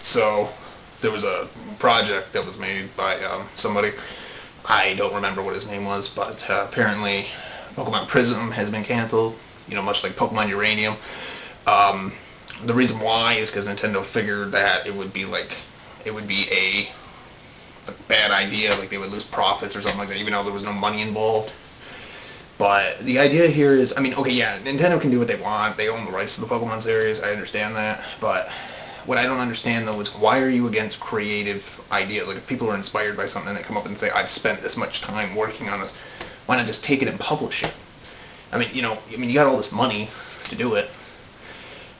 So there was a project that was made by somebody. I don't remember what his name was, but apparently Pokemon Prism has been canceled, much like Pokemon Uranium. The reason why is because Nintendo figured that it would be a bad idea, like they would lose profits or something like that, even though there was no money involved. But the idea here is, okay, yeah, Nintendo can do what they want. They own the rights to the Pokemon series. I understand that. But what I don't understand, though, is why are you against creative ideas? Like, if people are inspired by something, they come up and say, I've spent this much time working on this, why not just take it and publish it? You got all this money to do it.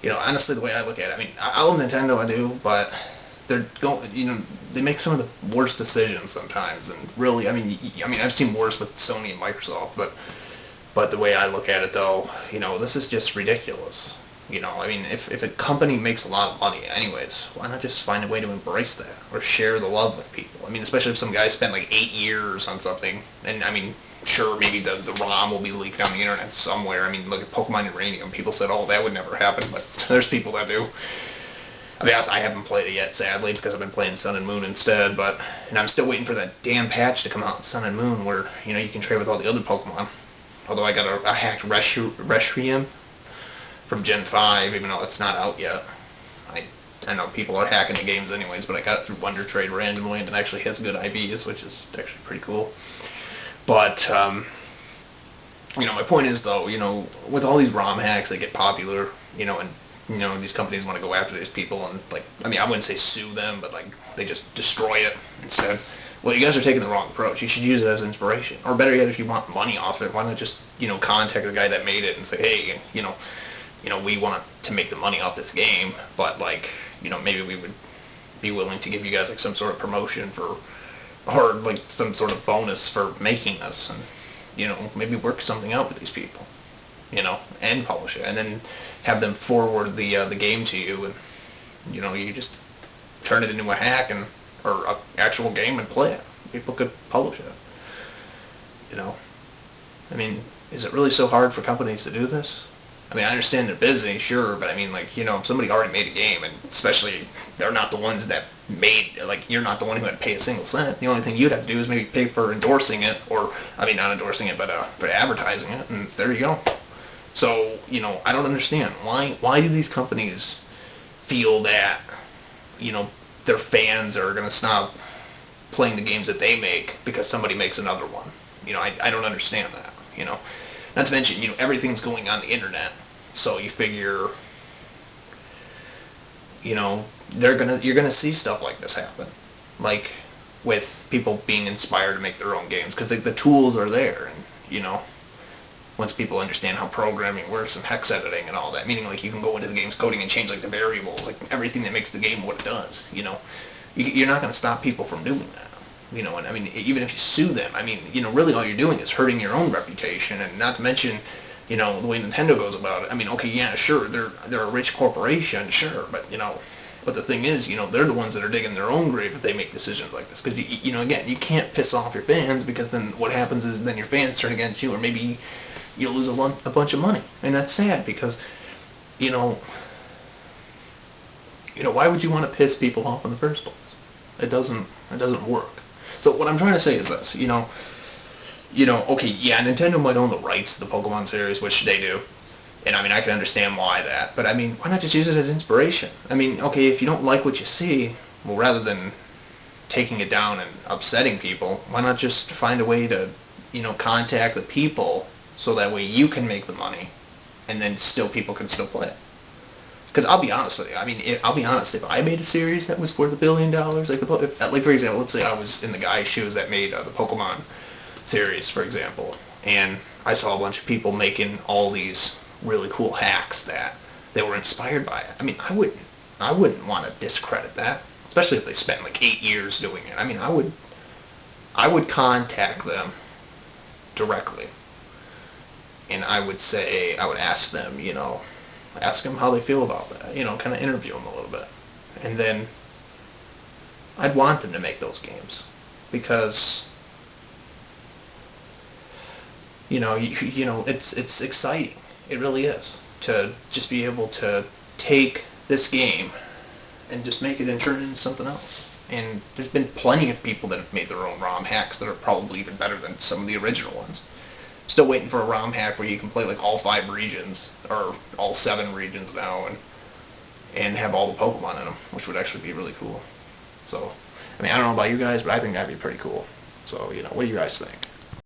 Honestly, the way I look at it, I love Nintendo, I do, but they make some of the worst decisions sometimes, and really, I've seen worse with Sony and Microsoft, but the way I look at it, though, this is just ridiculous. If a company makes a lot of money anyways, why not just find a way to embrace that, or share the love with people? Especially if some guy spent like 8 years on something, and sure, maybe the ROM will be leaked on the internet somewhere. Look at Pokemon Uranium. People said, oh, that would never happen, but there's people that do. I haven't played it yet, sadly, because I've been playing Sun and Moon instead, and I'm still waiting for that damn patch to come out in Sun and Moon where, you can trade with all the other Pokemon. Although I got a hacked Reshiram from Gen 5, even though it's not out yet. I know people are hacking the games anyways, but I got it through Wonder Trade randomly, and it actually has good IVs, which is actually pretty cool. But, my point is, though, with all these ROM hacks that get popular, and these companies want to go after these people, and, I wouldn't say sue them, but, they just destroy it instead. Well, you guys are taking the wrong approach. You should use it as inspiration. Or better yet, if you want money off it, why not just, contact the guy that made it and say, hey, we want to make the money off this game, but, maybe we would be willing to give you guys, some sort of promotion for, or, some sort of bonus for making this, and, maybe work something out with these people, and publish it, and then have them forward the game to you, and, you just turn it into a hack or an actual game and play it. People could publish it, is it really so hard for companies to do this? I understand they're busy, sure, but if somebody already made a game, and especially they're not the ones that made, you're not the one who had to pay a single cent. The only thing you'd have to do is maybe pay for endorsing it, or, not endorsing it, but advertising it, and there you go. So, I don't understand. Why do these companies feel that, their fans are going to stop playing the games that they make because somebody makes another one? I don't understand that, Not to mention, everything's going on the internet, so you figure, you're gonna see stuff like this happen, with people being inspired to make their own games, because the tools are there, and once people understand how programming works and hex editing and all that, meaning you can go into the game's coding and change the variables, everything that makes the game what it does, you're not gonna stop people from doing that. And even if you sue them, really all you're doing is hurting your own reputation, and not to mention, the way Nintendo goes about it. Okay, yeah, sure, they're a rich corporation, sure, but, but the thing is, they're the ones that are digging their own grave if they make decisions like this, because, again, you can't piss off your fans, because then what happens is then your fans turn against you, or maybe you'll lose a bunch of money, and that's sad, because, why would you want to piss people off in the first place? It doesn't work. So what I'm trying to say is this, okay, yeah, Nintendo might own the rights to the Pokemon series, which they do, and I can understand why that, but why not just use it as inspiration? Okay, if you don't like what you see, well, rather than taking it down and upsetting people, why not just find a way to, contact the people, so that way you can make the money, and then people can still play it. Because I'll be honest with you, I'll be honest, if I made a series that was worth $1 billion, for example, let's say I was in the guy's shoes that made the Pokemon series, for example, and I saw a bunch of people making all these really cool hacks that they were inspired by it. I wouldn't want to discredit that, especially if they spent 8 years doing it. I would contact them directly, and I would ask them, ask them how they feel about that, kind of interview them a little bit, and then I'd want them to make those games, because it's exciting, it really is, to just be able to take this game and just make it and turn it into something else. And there's been plenty of people that have made their own ROM hacks that are probably even better than some of the original ones. Still waiting for a ROM hack where you can play like all 5 regions, or all 7 regions now, and have all the Pokemon in them, which would actually be really cool. So, I mean, I don't know about you guys, but I think that'd be pretty cool. So, you know, what do you guys think?